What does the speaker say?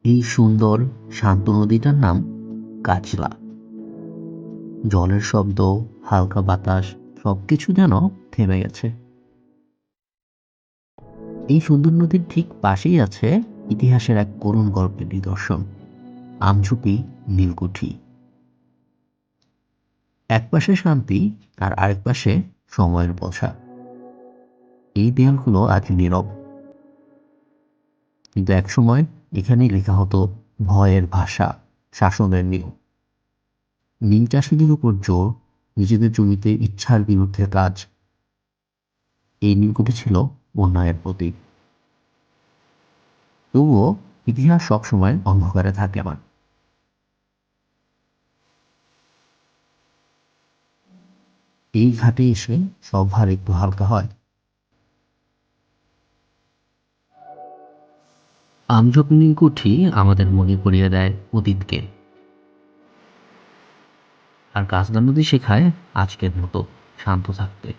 এই সুন্দর শান্ত নদীটার নাম কাজলা। জলের শব্দ, হালকা বাতাস, সবকিছু যেন থেমে গেছে। এই সুন্দর নদীর ঠিক পাশেই আছে ইতিহাসের এক করুণ গল্পের নিদর্শন, আমঝুপি নীলকুঠি। এক পাশে শান্তি আর আরেক পাশে সময়ের বোঝা। এই দেয়ালগুলো আজ নীরব, কিন্তু একসময় এখানেই লেখা হতো ভয়ের ভাষা, শাসনের নিয়ম। নীল চাষীদের উপর জোর, নিজেদের জমিতে ইচ্ছার বিরুদ্ধে কাজ। এই নীলকুঠি ছিল অন্যায়ের প্রতীক। তবুও ইতিহাস সবসময় অন্ধকারে থাকে না। এই ঘাটে এসে সব ভার একটু হালকা হয়। আমজপ নীলকুঠি আমাদের মনে করিয়ে দেয় অতীতকে, আর কাজলা নদী শেখায় আজকের মতো শান্ত থাকতে।